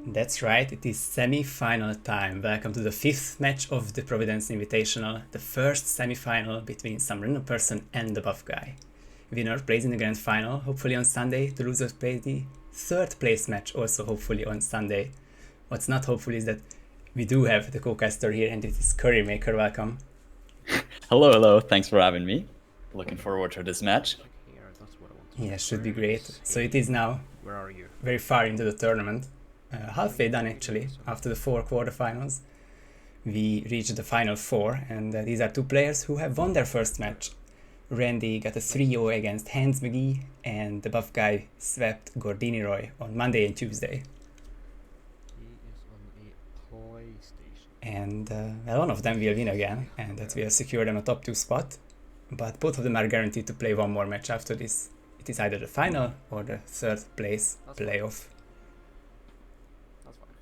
That's right, it is semi-final time. Welcome to the 5th match of the Providence Invitational, the first semi-final between some random person and the buff guy. Winner plays in the grand final, hopefully on Sunday. The loser plays the 3rd place match, also hopefully on Sunday. What's not hopeful is that we do have the co-caster here, and it is CurryMaker. Welcome. Hello, thanks for having me. Looking forward to this match. Yeah, should be great. So it is now very far into the tournament. Halfway done actually, after the 4 quarterfinals. We reached the final 4, and these are 2 players who have won their first match. Randy got a 3-0 against Hans McGee, and the buff guy swept Gordini Roy on Monday and Tuesday. He is on a PlayStation. And well, one of them will win again, and that will secure them a top 2 spot. But both of them are guaranteed to play one more match after this. It is either the final or the 3rd place playoff.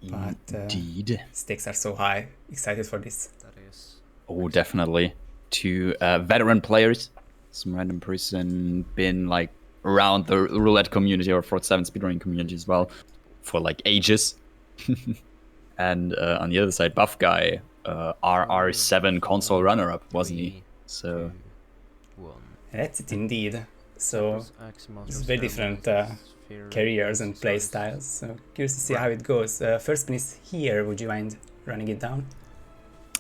But Indeed. stakes are so high. Excited for this. That is. Oh, definitely. 2 veteran players. Some random person been like around the roulette community or 4-7 speedrunning community as well for like ages. And on the other side, buff guy, RR7 console runner-up, wasn't he? So. 1. That's it indeed. So it's very different careers and play styles. So curious to see how it goes. First spin is here. Would you mind running it down?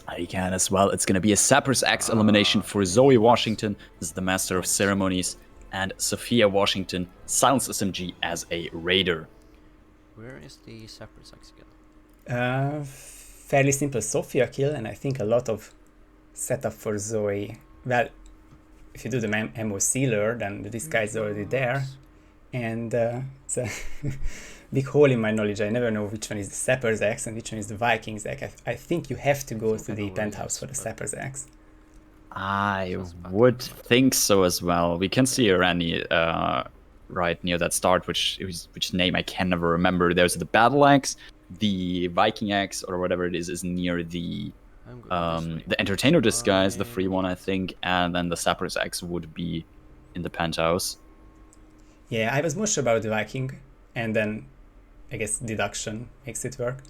I can as well. It's going to be a Sappers X elimination for Zoe Washington. This is the Master of Ceremonies. And Sophia Washington, Silence SMG as a Raider. Where is the Sappers X again? Fairly simple Sophia kill, and I think a lot of setup for Zoe. Well, if you do the ammo sealer, then this guy's already there. And it's a big hole in my knowledge. I never know which one is the Sappers X and which one is the Vikings X. I think you have to go to the penthouse for the Sappers X. I would think so as well. We can see Randy right near that start, which name I can never remember. There's the Battle Axe, the Viking Axe, or whatever it is near the Entertainer Disguise, the free one, I think, and then the Sappers X would be in the penthouse. Yeah, I was more sure about the Viking, and then I guess deduction makes it work.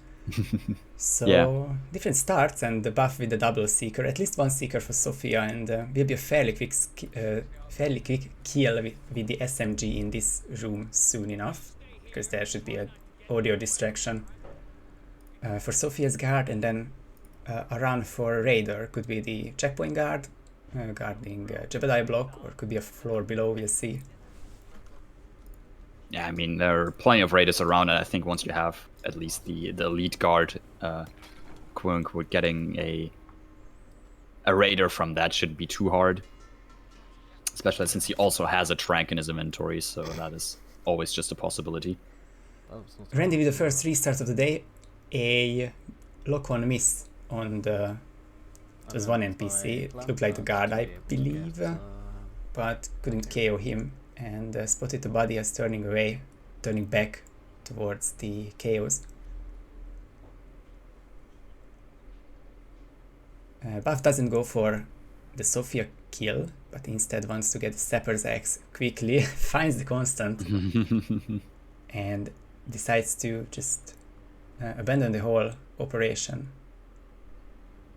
So Yeah. different starts, and the buff with the double seeker, at least one seeker for Sophia, and will be a fairly quick kill with the SMG in this room soon enough, because there should be an audio distraction for Sophia's guard, and then a run for Raider could be the checkpoint guard guarding Jebediah block, or could be a floor below. We'll see. Yeah, I mean, there are plenty of Raiders around, and I think once you have at least the lead guard, quote-unquote, getting a Raider from that shouldn't be too hard. Especially since he also has a Trank in his inventory, so that is always just a possibility. Randy with the first restart of the day, a lock-on miss on the... It was one NPC, it looked like the guard, I believe, but couldn't KO him. And spotted the body as turning back towards the chaos. Buff doesn't go for the Sophia kill, but instead wants to get the Sappers X quickly, finds the constant, and decides to just abandon the whole operation.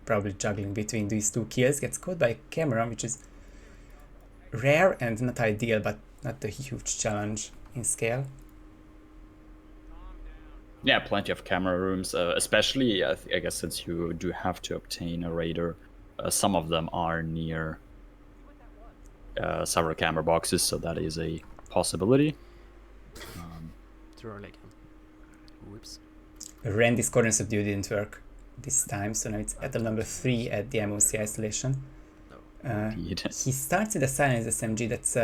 Probably juggling between these 2 kills, gets caught by a camera, which is rare and not ideal, but not a huge challenge in scale. Yeah, plenty of camera rooms, especially, I guess, since you do have to obtain a Raider. Some of them are near several camera boxes, so that is a possibility. Too early again. Whoops. Randy's corner subdue didn't work this time, so now it's battle number 3 at the MOC isolation. He starts with a Silence SMG that's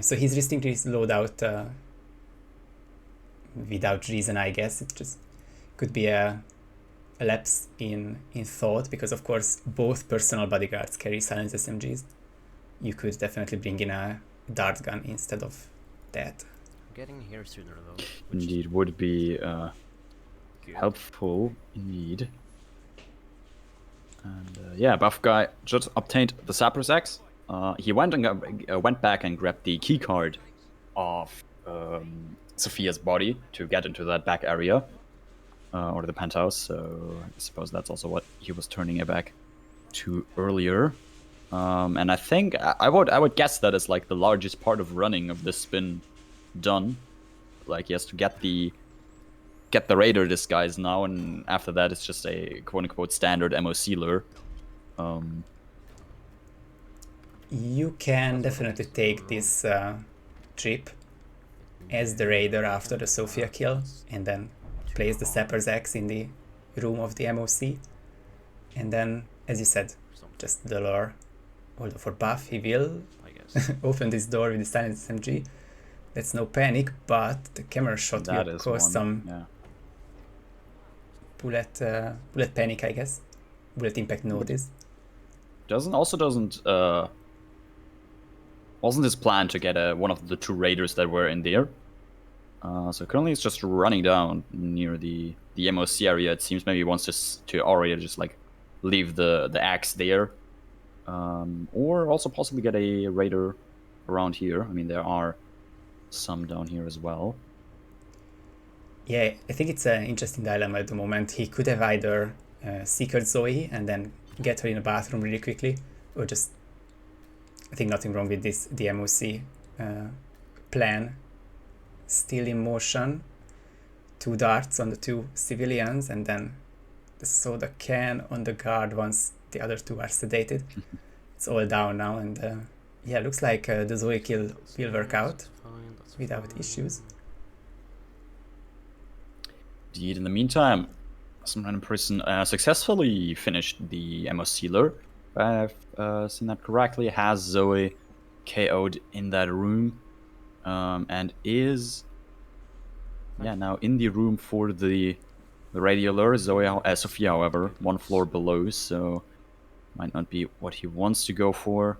so he's restricting his loadout without reason, I guess. It just could be a lapse in thought, because of course both personal bodyguards carry Silence SMGs. You could definitely bring in a dart gun instead of that. Getting here sooner though. Indeed, would be helpful indeed. And yeah, buff guy just obtained the Sappers X. He went back and grabbed the key card of Sophia's body to get into that back area, or the penthouse. So I suppose that's also what he was turning it back to earlier. And I think I would guess that is like the largest part of running of this spin done. Like he has to get the Raider disguise now, and after that it's just a quote-unquote standard MOC lure. You can definitely take this trip as the Raider after the Sophia kill, and then place the Sapper's Axe in the room of the MOC, and then, as you said, just the lure. Although for buff he will open this door with the silent SMG. That's no panic, but the camera shot will cause some bullet panic, I guess. Bullet impact notice. Wasn't his plan to get one of the 2 raiders that were in there? So currently it's just running down near the MOC area. It seems maybe he wants to already just like leave the axe there, or also possibly get a raider around here. I mean, there are some down here as well. Yeah, I think it's an interesting dilemma at the moment. He could have either secured Zoe and then get her in a bathroom really quickly, or just, I think nothing wrong with this, the MOC plan still in motion. 2 darts on the 2 civilians, and then the soda can on the guard once the other 2 are sedated. It's all down now, and yeah, looks like the Zoe kill will work out without issues. Indeed, in the meantime, some random person successfully finished the MOC lure. If I've seen that correctly, has Zoe KO'd in that room, and is now in the room for the radio lure. Sophia, however, 1 floor below, so might not be what he wants to go for,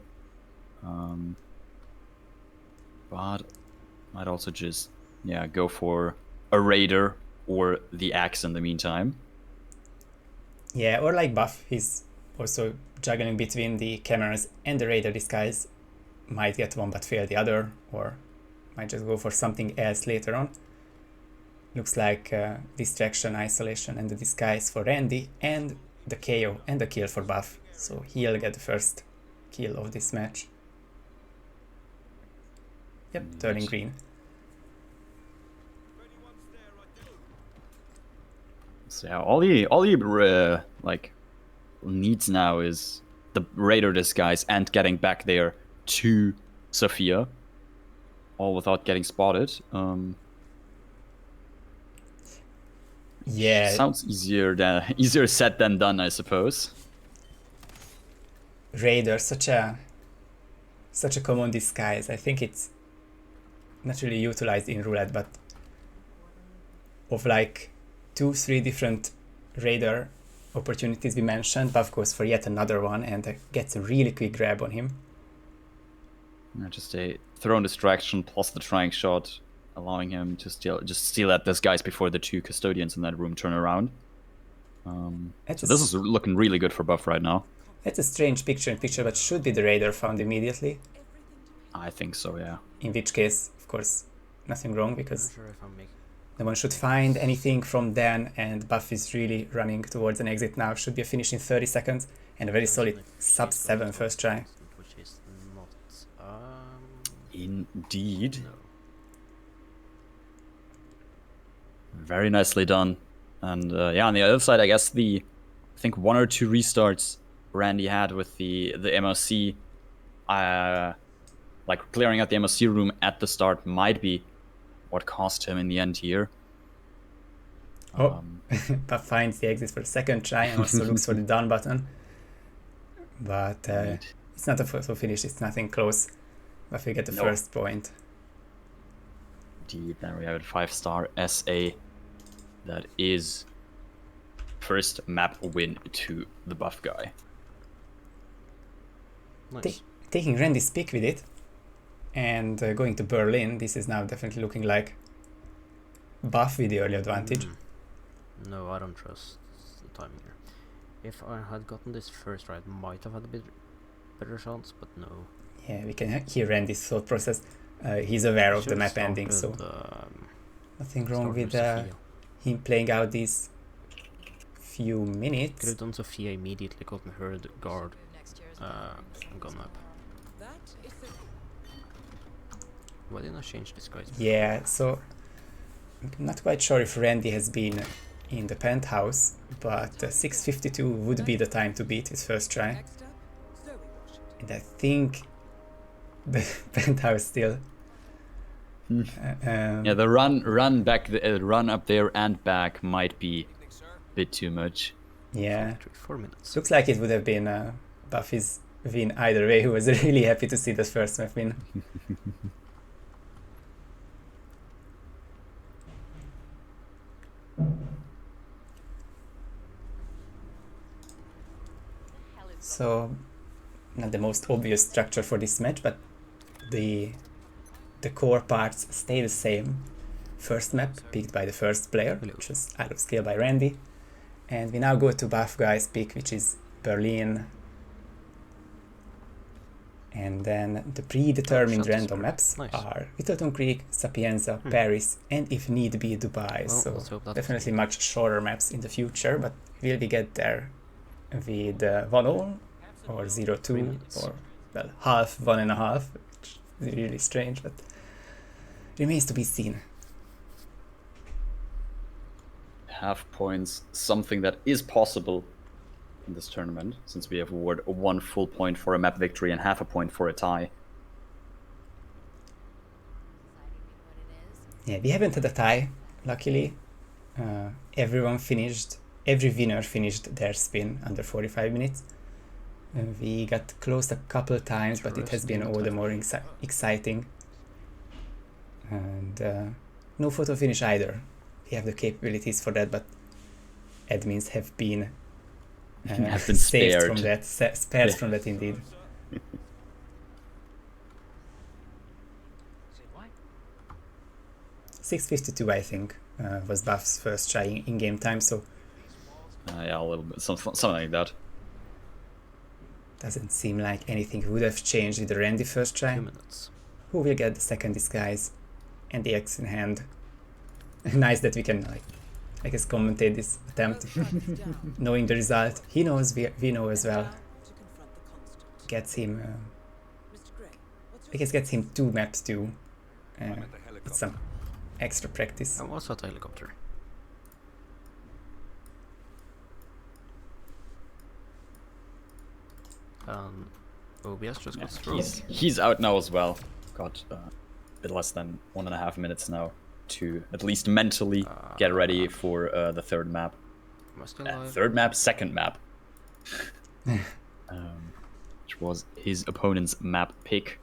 but might also just go for a raider or the axe in the meantime. Yeah, or like buff, he's also juggling between the cameras and the raider disguise. Might get one but fail the other, or might just go for something else later on. Looks like distraction, isolation, and the disguise for Randy, and the KO and the kill for buff. So he'll get the first kill of this match. Yep, turning green. So yeah, all he like needs now is the raider disguise and getting back there to Sophia, all without getting spotted. Yeah, sounds easier said than done, I suppose. Raider, such a common disguise. I think it's not really utilized in roulette, but of like 2-3 different raider opportunities we mentioned, Buff goes for yet another one and gets a really quick grab on him. Just a thrown distraction plus the trying shot, allowing him to steal at this guys before the 2 custodians in that room turn around. So this is looking really good for Buff right now. It's a strange picture-in-picture, but should be the raider found immediately. I think so, yeah. In which case, of course, nothing wrong, because no one should find anything from then, and Buff is really running towards an exit now. Should be a finish in 30 seconds, and a very solid sub-7 first try. Which is not... Indeed. No. Very nicely done. And yeah, on the other side, I guess I think 1 or 2 restarts Randy had with the MOC, like clearing out the MOC room at the start might be what cost him in the end here. Oh, Buff finds the exit for the second try and also looks for the down button. But it's not a full finish, it's nothing close. Buff will get the first point. Indeed, there we have it, 5-star SA. That is first map win to the Buff guy. Nice. Taking Randy's pick with it and going to Berlin, this is now definitely looking like Buff with the early advantage. No, I don't trust the timing here. If I had gotten this first right, might have had a bit better chance, but no. Yeah, we can hear Randy's thought process. He's aware of the map ending, so... Nothing wrong Start with Sophia. him playing out these few Could minutes. have done Sophia immediately, gotten her the guard and gone up. Why didn't I change this guy's? Yeah, so I'm not quite sure if Randy has been in the penthouse, but 6:52 would be the time to beat his first try. And I think the penthouse still. Yeah, the run back, run up there and back might be a bit too much. Yeah, 4 minutes. looks like it would have been Buffy's win either way. He was really happy to see the first map win. So, not the most obvious structure for this match, but the core parts stay the same. First map picked by the first player, which was Isle of Sgàil by Randy. And we now go to Buff Guy's pick, which is Berlin. And then the predetermined random maps are Whittleton Creek, Sapienza, Paris, and if need be, Dubai. Well, So definitely much shorter maps in the future, but will we get there with 1-0 or 0-2 or, well, half, 1.5, which is really strange, but remains to be seen. Half points, something that is possible in this tournament, since we have awarded 1 full point for a map victory and half a point for a tie. Yeah, we haven't had a tie, luckily. Every winner finished their spin under 45 minutes. We got close a couple times, but it has been all the more exciting. And no photo finish either. We have the capabilities for that, but admins have been saved spared from that, spared from that indeed. 6:52, I think, was Buff's first try in game time, so yeah, a little bit, something like that. doesn't seem like anything would have changed with the Randy first try. 2 minutes. Who will get the second disguise and the X in hand? Nice that we can, like, I guess, commentate this attempt, knowing the result. He knows, we know as well. Gets him, I guess, gets him 2 maps too. With some extra practice. And what's that helicopter? OBS just got through. He's out now as well. Got a bit less than 1.5 minutes now to at least mentally get ready for the third map. Am I still alive? Third map, second map. Which was his opponent's map pick.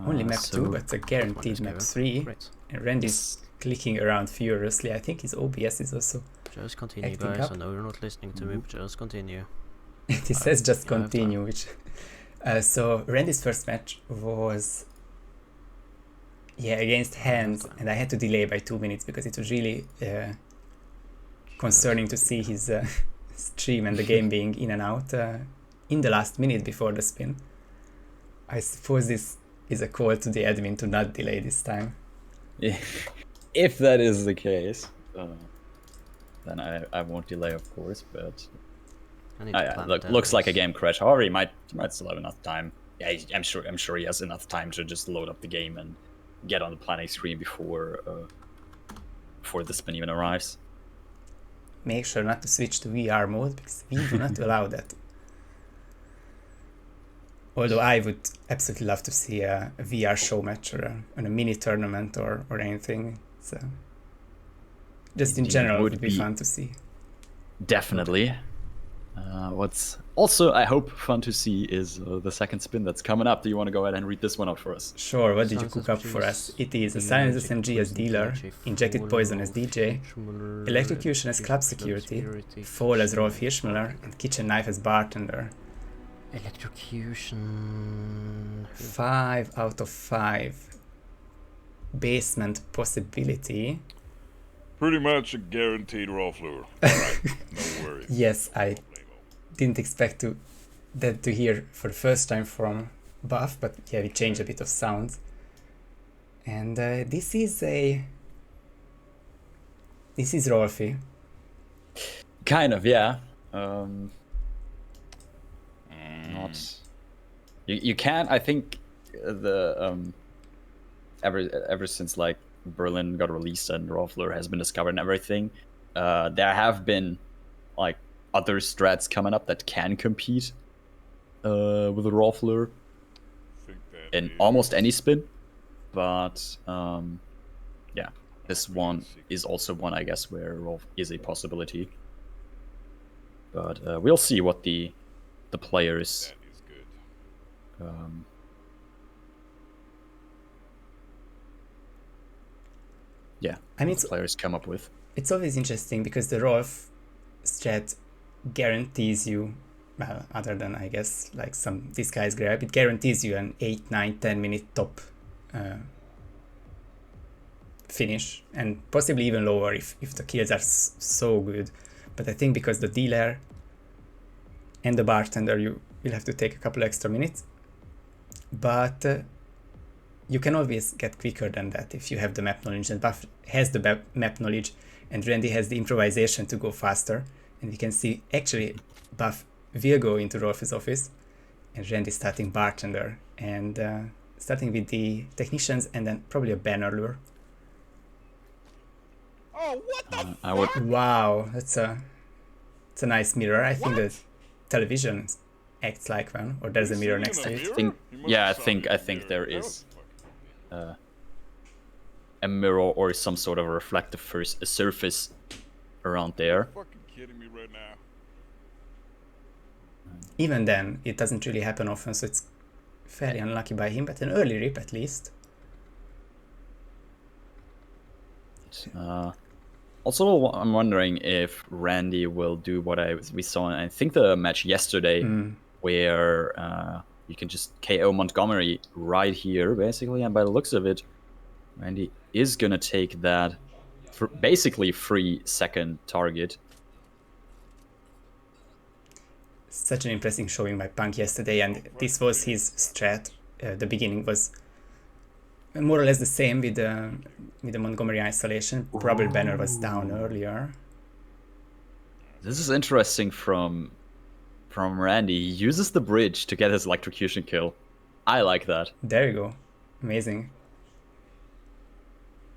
Only map 2, but a guaranteed map 3. Great. And Randy's clicking around furiously. I think his OBS is also Just continue, acting guys. up. I know you're not listening to me, but just continue. He says just yeah, I have continue, which so Randy's first match was against Hands, and I had to delay by 2 minutes because it was really concerning to see his stream and the game being in and out in the last minute before the spin. I suppose this is a call to the admin to not delay this time. If that is the case, then I won't delay, of course, but looks like a game crash. However, he might still have enough time. Yeah, I'm sure he has enough time to just load up the game and get on the planning screen before the spin even arrives. Make sure not to switch to VR mode because we do not allow that. Although I would absolutely love to see a VR show match or a mini tournament or anything. So just in general would be fun to see. Definitely. What's also, I hope, fun to see is the second spin that's coming up. Do you want to go ahead and read this one up for us? Sure, what did you cook up for us? It is a silence SMG as dealer, injected poison as DJ, electrocution as club security, fall as Rolf Hirschmuller, and kitchen knife as bartender. Electrocution. 5 out of 5. Basement possibility. Pretty much a guaranteed raw fluor. Alright, no worries. Yes, I didn't expect that to hear for the first time from Buff, but yeah, we changed a bit of sound. And this is a This is Rolfie. Kind of, yeah. Not. You can. I think the ever since like Berlin got released and Rolfler has been discovered and everything, there have been like other strats coming up that can compete with the Rolfler in almost any spin. But yeah, this one is also one, I guess, where Rolf is a possibility. But we'll see what the players. That is good. Yeah, I mean, the players come up with. it's always interesting because the Rolf strat guarantees you, well, other than I guess like some disguise grab, it guarantees you an 8, 9, 10 minute top finish, and possibly even lower if the kills are so good. But I think because the dealer and the bartender, you will have to take a couple extra minutes. But you can always get quicker than that if you have the map knowledge, and Buff has the map knowledge, and Randy has the improvisation to go faster. And we can see actually Buff will go into Rolf's office, and Randy starting bartender, and starting with the technicians, and then probably a banner lure. Oh, what the I would. Wow, it's a nice mirror. I think that television acts like one, or there's a mirror next to it. I think there is a mirror or some sort of a reflective surface around there. Fucking kidding me right now. Even then, it doesn't really happen often, so it's fairly unlucky by him, but an early rip at least. Also, I'm wondering if Randy will do what we saw in, I think, the match yesterday, where you can just KO Montgomery right here, basically. And by the looks of it, Randy is gonna take that for basically free second target. Such an impressive showing by Punk yesterday, and this was his strat. The beginning was more or less the same with the Montgomery isolation. Probably banner was down earlier. This is interesting from Randy. He uses the bridge to get his electrocution kill. I like that. There you go. Amazing.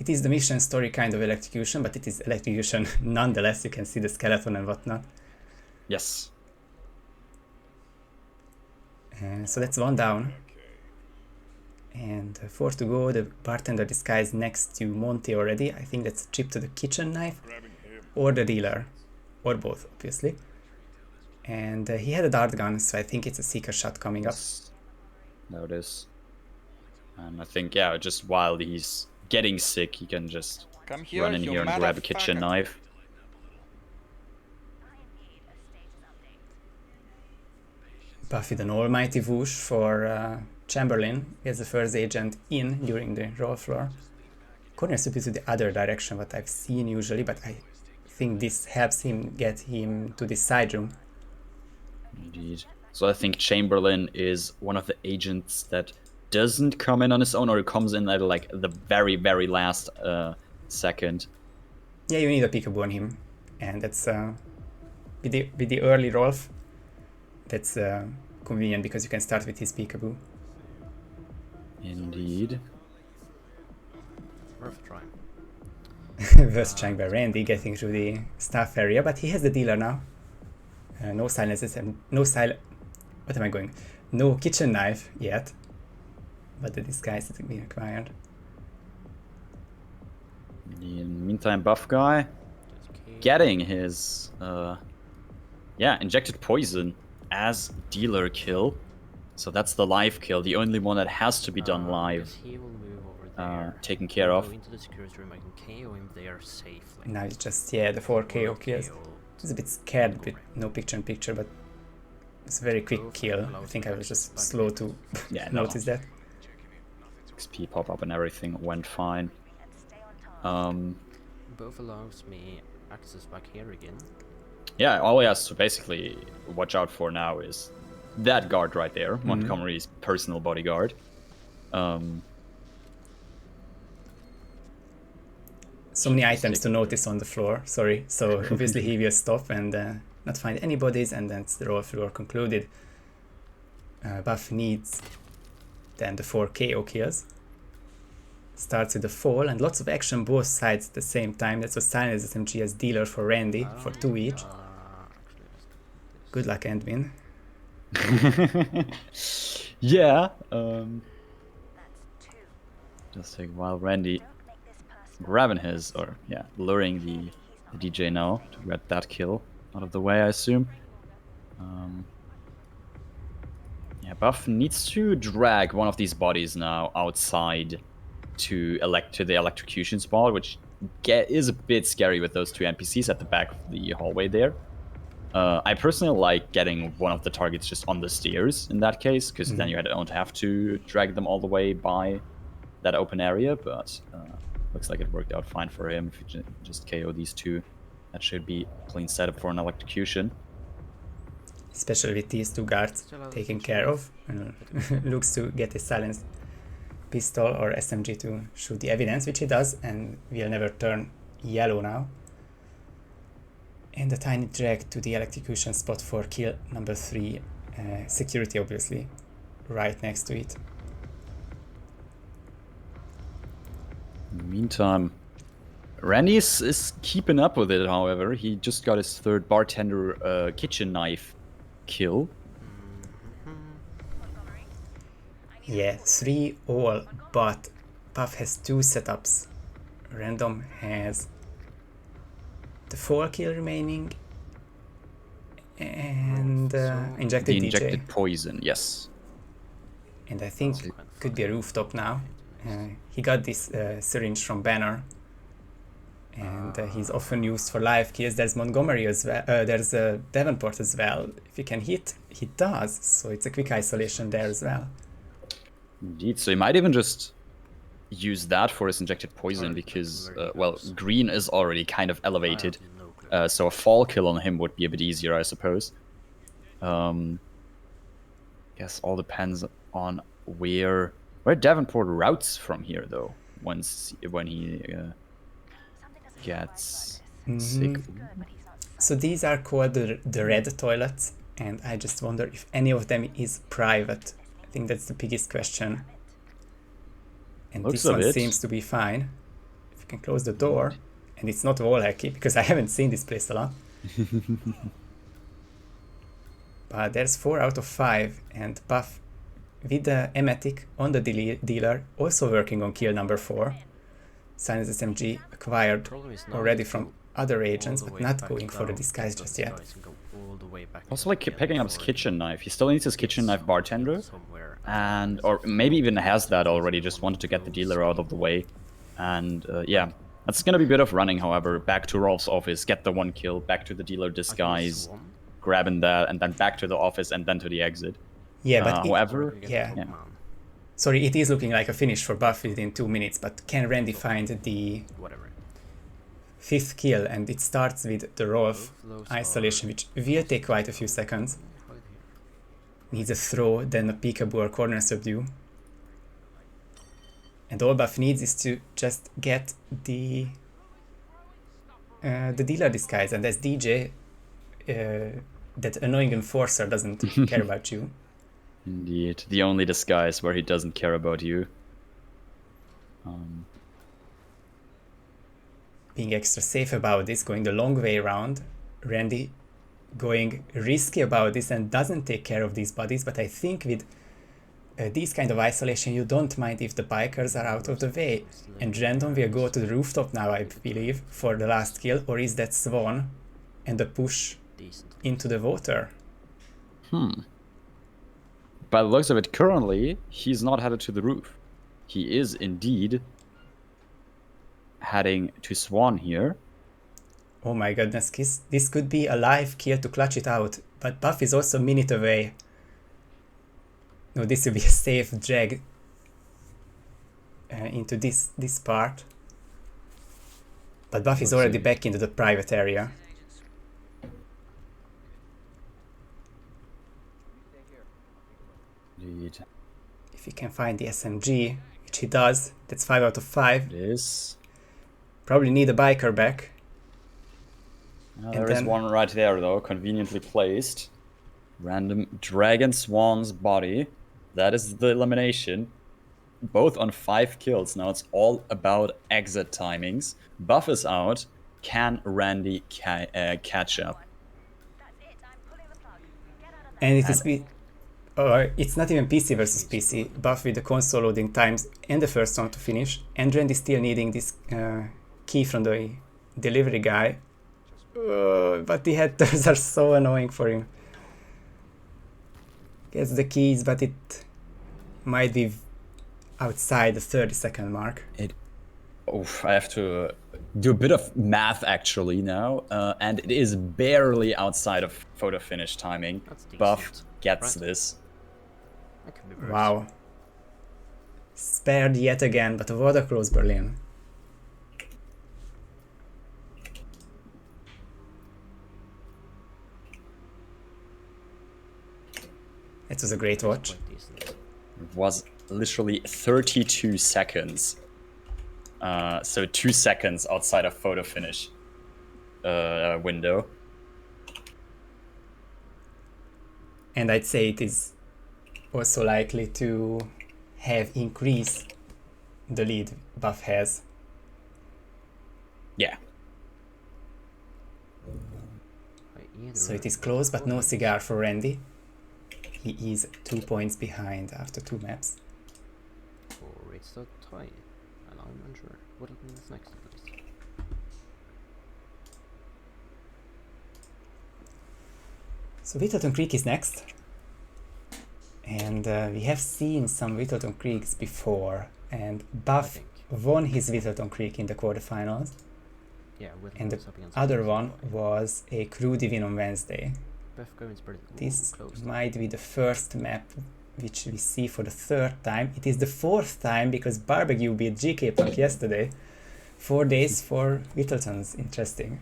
It is the mission story kind of electrocution, but it is electrocution nonetheless. You can see the skeleton and whatnot. Yes. So that's one down. And 4 to go. The bartender disguised next to Monty already. I think that's a chip to the kitchen knife. Or the dealer. Or both, obviously. And he had a dart gun, so I think it's a seeker shot coming up. There it is. And I think, yeah, just while he's getting sick, he can just run in here and grab a kitchen knife. Buffy the almighty whoosh for Chamberlain. He has the first agent in during the roll floor. Corner soup is to the other direction, what I've seen usually, but I think this helps him get him to this side room. Indeed. So I think Chamberlain is one of the agents that doesn't come in on his own, or comes in at like the very, very last second. Yeah, you need a peekaboo on him, and that's with the early Rolf, that's convenient because you can start with his peekaboo. Indeed. Worth trying. Worth trying by Randy getting through the staff area, but he has the dealer now. No silences and no What am I going? No kitchen knife yet, but the disguise is being acquired. In the meantime, buff guy getting his injected poison as dealer kill. So that's the live kill, the only one that has to be done live. He will move over there. Taken care of. Go into the security room. I can KO him there safely. Now it's just the 4 KO kills. Just a bit scared with no picture-in-picture, but it's a very quick kill. I think I was just slow to notice that. XP pop up and everything went fine. Both allows me access back here again. Yeah, all he has to basically watch out for now is that guard right there, Montgomery's personal bodyguard. So so many items to notice on the floor, sorry. So obviously he will stop and not find any bodies, and then the roll floor concluded. Buff needs then the 4 KO kills. Starts with the fall, and lots of action both sides at the same time. That's what Silence SMG as dealer for Randy, for 2 each. Good luck, Edwin. Yeah. Just take while Randy grabbing his, or yeah, luring the DJ now to get that kill out of the way, I assume. Yeah, Buff needs to drag one of these bodies now outside to the electrocution spot, which is a bit scary with those 2 NPCs at the back of the hallway there. I personally like getting one of the targets just on the stairs in that case, because then you don't have to drag them all the way by that open area, but looks like it worked out fine for him. If you just KO these 2, that should be a clean setup for an electrocution. Especially with these 2 guards taken care of. Looks to get a silenced pistol or SMG to shoot the evidence, which he does, and will never turn yellow now. And a tiny drag to the electrocution spot for kill number 3. Security obviously right next to it. In the meantime, Randy is keeping up with it, however. He just got his 3rd bartender kitchen knife kill. Yeah, 3 all, but Puff has 2 setups. Random has the 4 kill remaining, and injected The DJ. injected poison, yes. And I think could be a rooftop now. He got this syringe from Banner, and he's often used for live kills. There's Montgomery as well. There's Davenport as well. If you can hit, he does. So it's a quick isolation there as well. Indeed. So he might even just use that for his injected poison because, well, green is already kind of elevated. So a fall kill on him would be a bit easier, I suppose. Guess all depends on where Davenport routes from here, though. When he gets sick. So these are called the red toilets, and I just wonder if any of them is private. I think that's the biggest question. And Looks this one it. seems to be fine. If you can close the door, and it's not wall hacky because I haven't seen this place a lot. But there's 4 out of 5, and Puff with the emetic on the dealer, also working on kill number 4. Silence SMG acquired already from other agents, but not going for the disguise just yet. Also, like picking up his kitchen knife. He still needs his kitchen knife bartender, and or maybe even has that already. Just wanted to get the dealer out of the way, and yeah, that's gonna be a bit of running. However, back to Rolf's office, get the 1 kill, back to the dealer disguise, grabbing that, and then back to the office, and then to the exit. Yeah, but however, yeah. Sorry, it is looking like a finish for Buff within 2 minutes, but can Randy find the 5th kill? And it starts with the Rolf isolation, which will take quite a few seconds. Needs a throw, then a peekaboo or corner subdue. And all Buff needs is to just get the dealer disguise, and as DJ, that annoying enforcer doesn't care about you. Indeed, the only disguise where he doesn't care about you. Being extra safe about this, going the long way around. Randy going risky about this and doesn't take care of these bodies, but I think with this kind of isolation you don't mind if the bikers are out of the way. And Random will go to the rooftop now, I believe, for the last kill, or is that Swan and the push into the water? By the looks of it, currently, he's not headed to the roof. He is indeed heading to Swan here. Oh my goodness, this could be a live kill to clutch it out, but Buff is also a minute away. No, this will be a safe drag into this part. But Buff is already back into the private area. Indeed. If he can find the SMG, which he does, that's 5 out of 5. It is. Probably need a biker back. There is then- one right there, though, conveniently placed. Random Dragon Swan's body. That is the elimination. Both on 5 kills. Now it's all about exit timings. Buff is out. Can Randy catch up? And it is or it's not even PC versus PC. Buff with the console loading times and the first one to finish, and Randy still needing this key from the delivery guy. But the headers are so annoying for him. Gets the keys, but it might be outside the 30-second mark. I have to do a bit of math actually now, and it is barely outside of photo finish timing. That's decent, Buff gets right? this. That could be worse. Wow. Spared yet again, but what a close Berlin. It was a great watch. Quite decent. It was literally 32 seconds. So 2 seconds outside of photo finish window. And I'd say it is also likely to have increased the lead Buff has. Yeah. So it is close, but no cigar for Randy. He is 2 points behind after 2 maps. Or it's a tie. And I'm unsure. Whittleton is next, at least. So Whittleton Creek is next. And we have seen some Whittleton Creeks before. And Buff think. won his Whittleton Creek in the quarterfinals. Yeah, Whittleton And the Sapienza other is one tie. was a Crudy win on Wednesday. Beth Goins pretty This close. might be the first map which we see for the 3rd time. It is the 4th time because Barbecue beat GK Punk yesterday. 4 days for Whittletons. Interesting.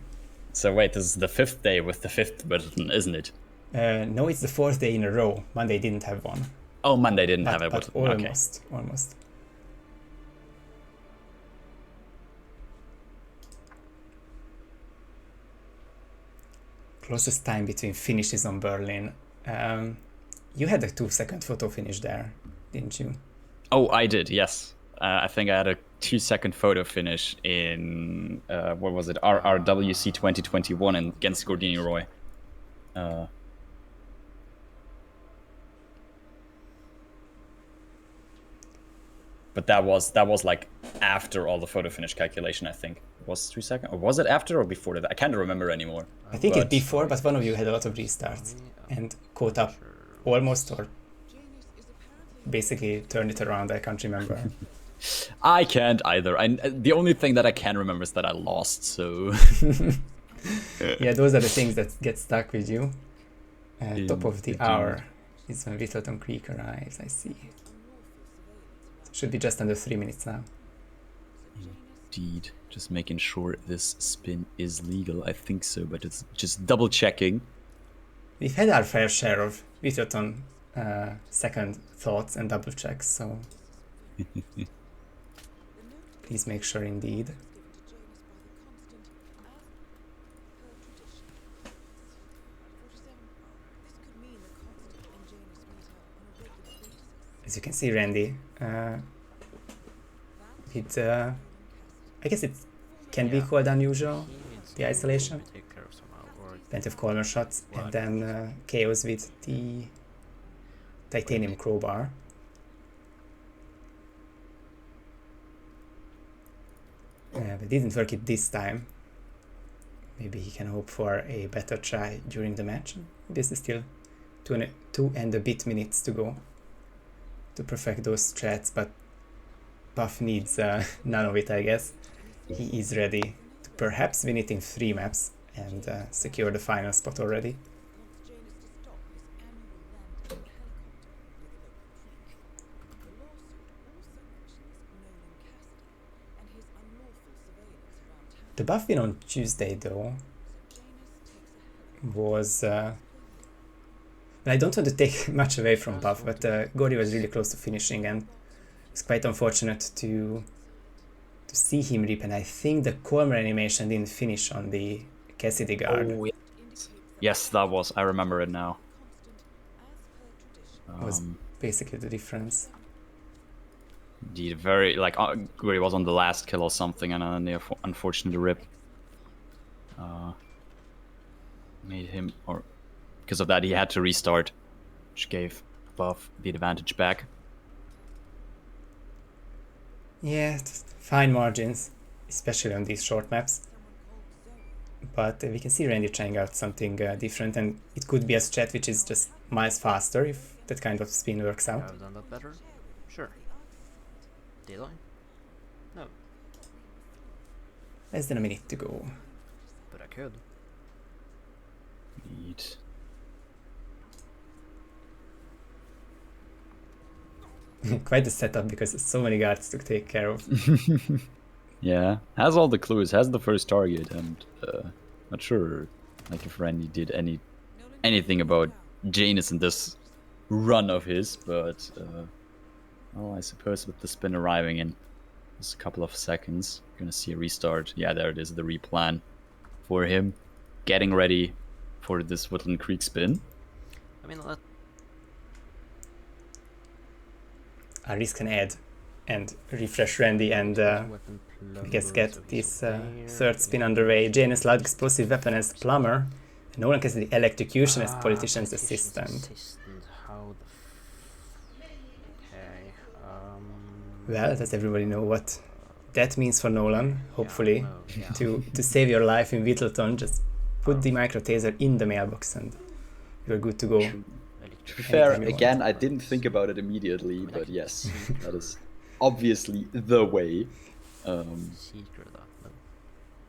So wait, this is the 5th day with the 5th Whittleton, isn't it? No, it's the 4th day in a row. Monday didn't have one. Oh, Monday didn't But, have a but Whittleton. Okay. almost. Closest time between finishes on Berlin. You had a 2-second photo finish there, didn't you? Oh, I did, yes. I think I had a 2-second photo finish in, what was it, RRWC 2021 against Gordini Roy. But that was like after all the photo finish calculation, I think. It was 3 seconds? Or was it after or before that? I can't remember anymore. I think it's But- before, but one of you had a lot of restarts and caught up almost, or basically turned it around. I can't remember. I can't either. The only thing that I can remember is that I lost, so... Yeah, those are the things that get stuck with you. Top of the Indeed. hour is when Whittleton Creek arrives, I see. Should be just under 3 minutes now. Indeed. Just making sure this spin is legal. I think so, but it's just double checking. We've had our fair share of Whittleton second thoughts and double checks, so please make sure indeed. As you can see, Randy, I guess it can be called unusual, the isolation. Plenty of corner shots, and then KOs with the titanium crowbar. But didn't work it this time. Maybe he can hope for a better try during the match. This is still 2 and a bit minutes to go to perfect those strats, but Buff needs none of it, I guess. He is ready to perhaps win it in 3 maps and secure the final spot already. The Buff win on Tuesday, though, was... I don't want to take much away from Buff, but Gori was really close to finishing, and it's quite unfortunate to to see him rip, and I think the Colmer animation didn't finish on the Cassidy guard. Oh, yes, that was. I remember it now. Was basically the difference. Indeed, very like where he was on the last kill or something, and then the unfortunate rip made him, or because of that, he had to restart, which gave Buff the advantage back. Yeah, just fine margins, especially on these short maps. But we can see Randy trying out something different, and it could be a strat which is just miles faster if that kind of spin works out. I've done that better? Sure. Did I? No. Less than a minute to go. But I could. Neat. Quite the setup because so many guards to take care of. Yeah, has all the clues, has the first target, and not sure like if Randy did anything about Janus in this run of his, but well, I suppose with the spin arriving in just a couple of seconds, you're gonna see a restart. Yeah, there it is, the replan for him, getting ready for this Whittleton Creek spin. I mean, I risk an add and refresh Randy, and I guess get this third spin underway. Janus loud explosive weapon as plumber, and Nolan gets the electrocution as politician's assistant. How the okay. Well, does everybody know what that means for Nolan? Hopefully, Yeah, no, yeah. to save your life in Whittleton, just put the micro taser in the mailbox and you're good to go. To be fair, Anytime you again, want. I didn't think about it immediately, but yes, that is obviously the way. Secret that, no.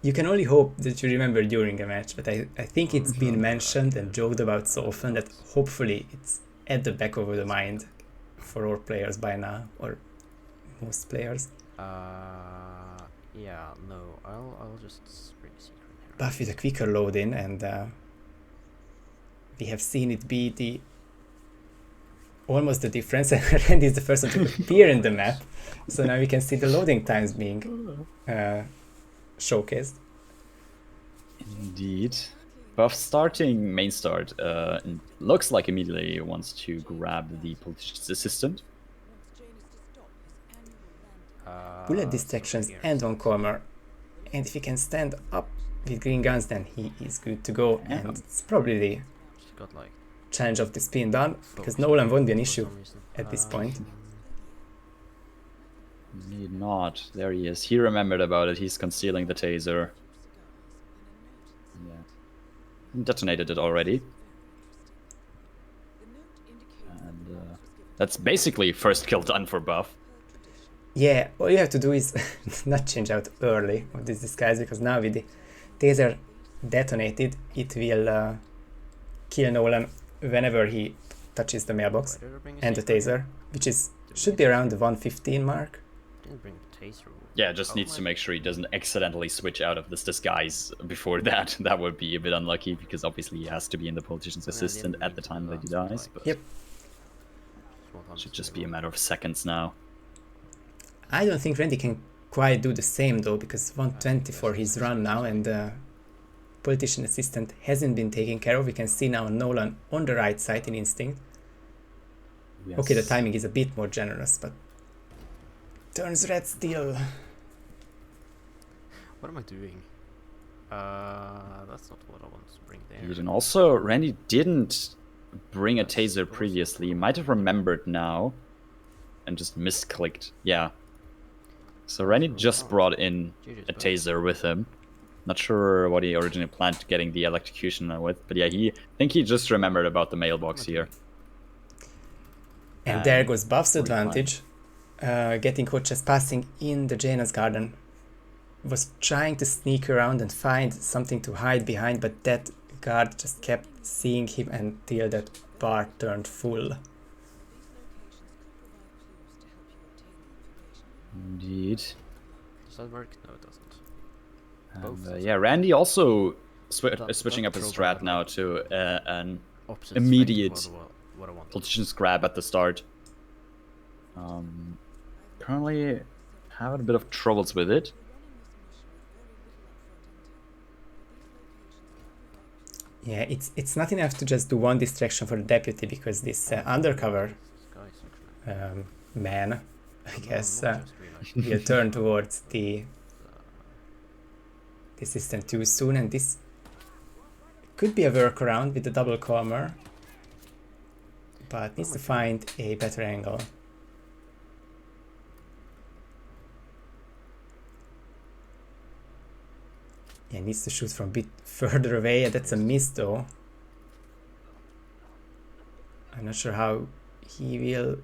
You can only hope that you remember during a match, but I think it's been mentioned and joked about so often that hopefully it's at the back of the mind for all players by now, or most players. Yeah, no, I'll just bring a secret here. Buff with a quicker load in, and we have seen it be the almost the difference, and Randy is the first one to appear in the map, so now we can see the loading times being showcased. Indeed. Buff starting main start, and looks like immediately wants to grab the politician's assistant. Bullet distractions here. and one corner, and if he can stand up with green guns, then he is good to go, and it's probably the Just got like challenge of the spin done, because focused Nolan won't be an for issue some reason. at this point. Need not. There he is. He remembered about it. He's concealing the taser. Yeah. Detonated it already. And that's basically first kill done for Buff. Yeah, all you have to do is not change out early with this disguise, because now with the taser detonated, it will kill Nolan whenever he touches the mailbox Why did I bring a and the secret? taser, which is should be around the 115 mark. Didn't bring the taser. Yeah, just Oh needs to my- make sure he doesn't accidentally switch out of this disguise before that. That would be a bit unlucky, because obviously he has to be in the politician's I mean, I assistant didn't at mean the to time do that he that, dies. like- But Yep. Small should times just to be a go. matter of seconds now. I don't think Randy can quite do the same though, because 120 for his run now, and politician assistant hasn't been taken care of. We can see now Nolan on the right side in instinct. Yes. Okay, the timing is a bit more generous, but turns red still. What am I doing? That's not what I want to bring there. And also, Randy didn't bring a taser previously. He might have remembered now and just misclicked. Yeah. So Randy just brought in a taser with him. Not sure what he originally planned getting the electrocution with, but yeah, I think he just remembered about the mailbox here. And there goes Buff's advantage. Getting caught just passing in the Janus garden. Was trying to sneak around and find something to hide behind, but that guard just kept seeing him until that bar turned full. Indeed. Does that work? No, it doesn't. And, Both. yeah, Randy also That- switching that up his throwback strat now like to an Opposite immediate strength, what I want. politician's grab at the start. Currently having a bit of troubles with it. Yeah, it's not enough to just do one distraction for the deputy, because this undercover man, I guess, will turn towards the assistant too soon, and this could be a workaround with the double calmer, but needs to find a better angle. Yeah, needs to shoot from a bit further away. That's a miss though. I'm not sure how he will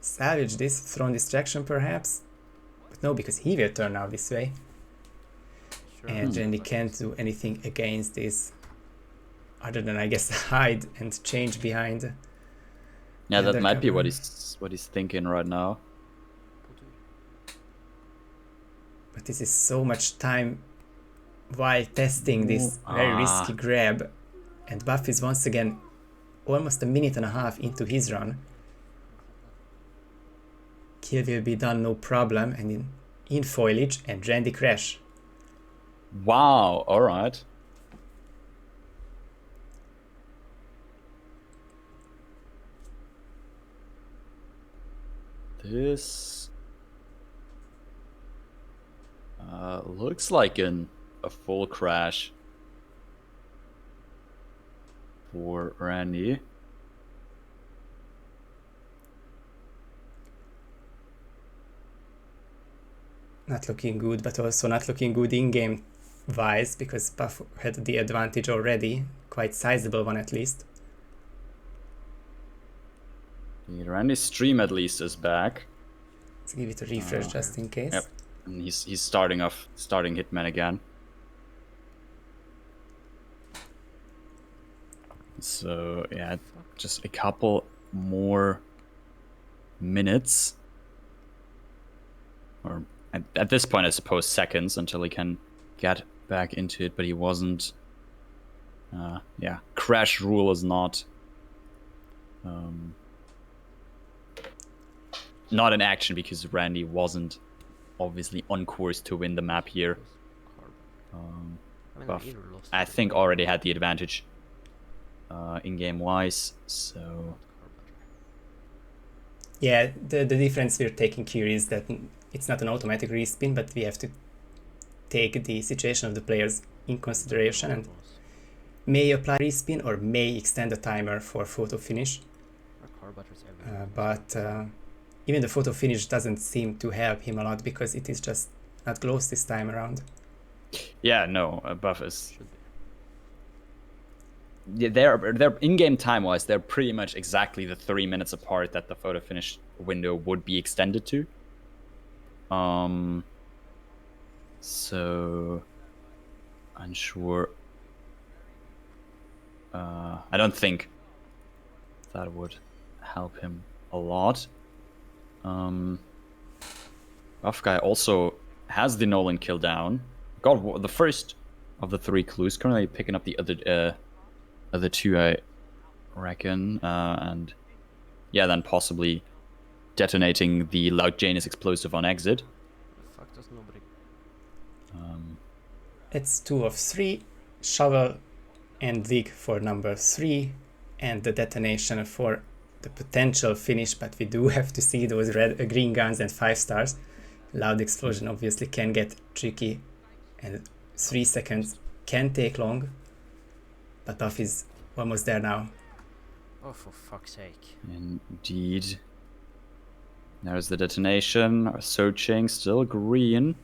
salvage this. Thrown distraction perhaps, but no, because he will turn now this way. Sure. And Randy can't do anything against this other than, I guess, hide and change behind. Yeah, that might be undercover. what he's thinking right now. But this is so much time while testing this very risky grab, and Buff is once again almost a minute and a half into his run. Kill will be done no problem, and in foliage, and Randy crash. Wow, alright. This looks like a full crash for Randy. Not looking good, but also not looking good in-game wise, because Buff had the advantage already, quite sizable one at least. Randy's stream at least is back. Let's give it a refresh just in case. Yep. And he's starting Hitman again. So yeah, just a couple more minutes, or at this point I suppose seconds, until he can get back into it. But he wasn't. Yeah, crash rule is not in action, because Randy wasn't obviously on course to win the map here. Buff, I think, already had the advantage in-game wise, so... Yeah, the difference we're taking here is that it's not an automatic respin, but we have to take the situation of the players in consideration and may apply respin or may extend the timer for photo finish. But even the photo finish doesn't seem to help him a lot, because it is just not close this time around. Yeah, no, Buff is... Yeah, they're in-game time-wise, they're pretty much exactly the 3 minutes apart that the photo finish window would be extended to. So... unsure. I don't think that would help him a lot. Buff guy also has the Nolan kill down. Got the first of the 3 clues. Currently picking up the other 2, I reckon. And yeah, then possibly detonating the Loud Janus explosive on exit. The fuck does nobody... It's 2 of 3. Shovel and dig for number 3, and the detonation for the potential finish, but we do have to see those green guns and 5 stars. Loud explosion obviously can get tricky, and 3 seconds can take long, but Buff is almost there now. Oh, for fuck's sake. Indeed. There's the detonation. Searching, still green.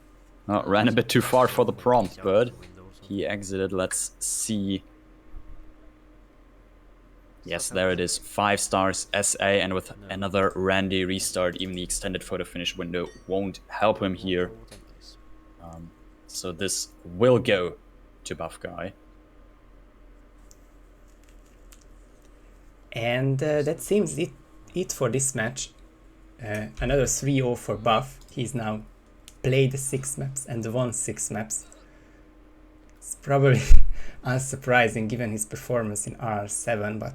Oh, ran a bit too far for the prompt, but he exited. Let's see. Yes, there it is. 5 stars SA, and with another Randy restart, even the extended photo finish window won't help him here. So this will go to Buff Guy. And that seems it for this match. Another 3-0 for Buff. He's now played 6 maps and won 6 maps. It's probably unsurprising given his performance in R7, but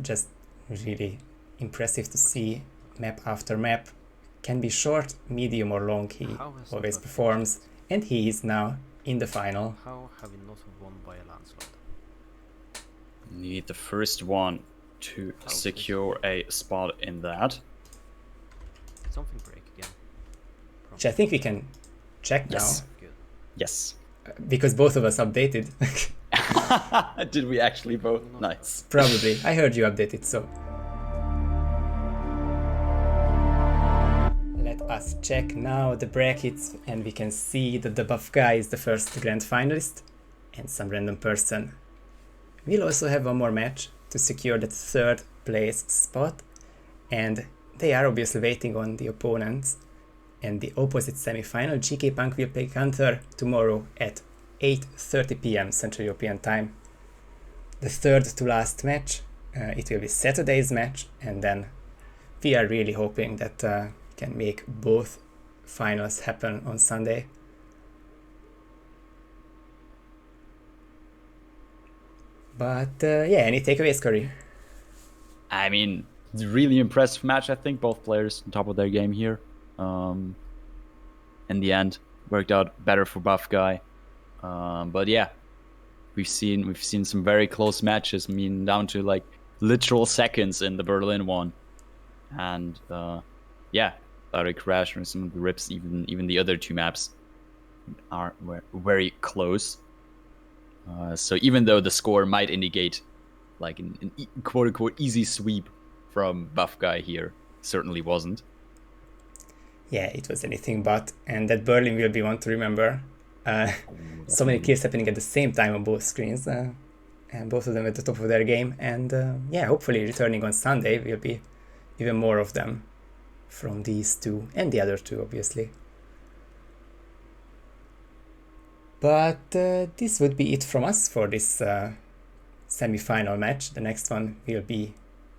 just really impressive to see map after map can be short, medium or long, he How has always Buff performs, and he is now in the final. How have we not won by a landslide? Need the first one to How is secure a spot in that. Did something break again? Which I think we can check Yes. Good. Yes. now, because both of us updated. Did we actually both? No. Nice. Probably. I heard you update it, so. Let us check now the brackets, and we can see that the buff guy is the first grand finalist, and some random person will also have one more match to secure that third place spot, and they are obviously waiting on the opponents. And the opposite semi-final, GK Punk will play Gunther tomorrow at 8:30 p.m. Central European Time. The third to last match, it will be Saturday's match, and then we are really hoping that we can make both finals happen on Sunday. But yeah, any takeaways, Curry? I mean, it's a really impressive match. I think both players on top of their game here. In the end, worked out better for Buff Guy. But yeah, we've seen some very close matches. I mean, down to like literal seconds in the Berlin one, and yeah, Larry Crash and some of the rips. Even the other two maps were very close. So even though the score might indicate like an quote unquote easy sweep from Buff Guy here, certainly wasn't. Yeah, it was anything but, and that Berlin will be one to remember. So many kills happening at the same time on both screens, and both of them at the top of their game. And yeah, hopefully returning on Sunday will be even more of them from these two and the other two, obviously. But this would be it from us for this semi-final match. The next one will be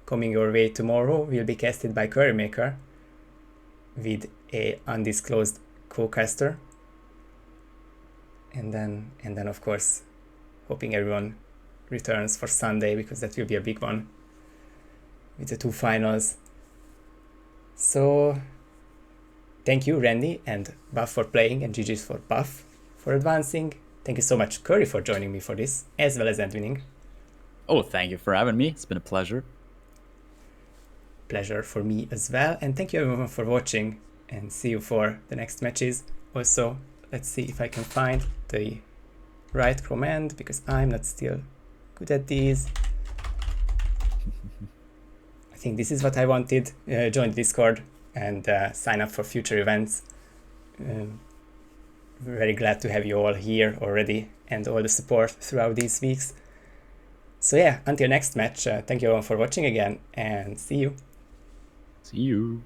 coming your way tomorrow. Will be casted by CurryMaker with a undisclosed co-caster. And then of course hoping everyone returns for Sunday, because that will be a big one with the two finals. So thank you, Randy and Buff, for playing, and GG's for Buff for advancing. Thank you so much, Curry, for joining me for this, as well as Edwinning. Oh, thank you for having me. It's been a pleasure. Pleasure for me as well, and thank you everyone for watching, and see you for the next matches. Also, let's see if I can find the right command, because I'm not still good at these. I think this is what I wanted. Join Discord and sign up for future events. Very glad to have you all here already, and all the support throughout these weeks. So yeah, until next match, thank you everyone for watching again, and see you. See you.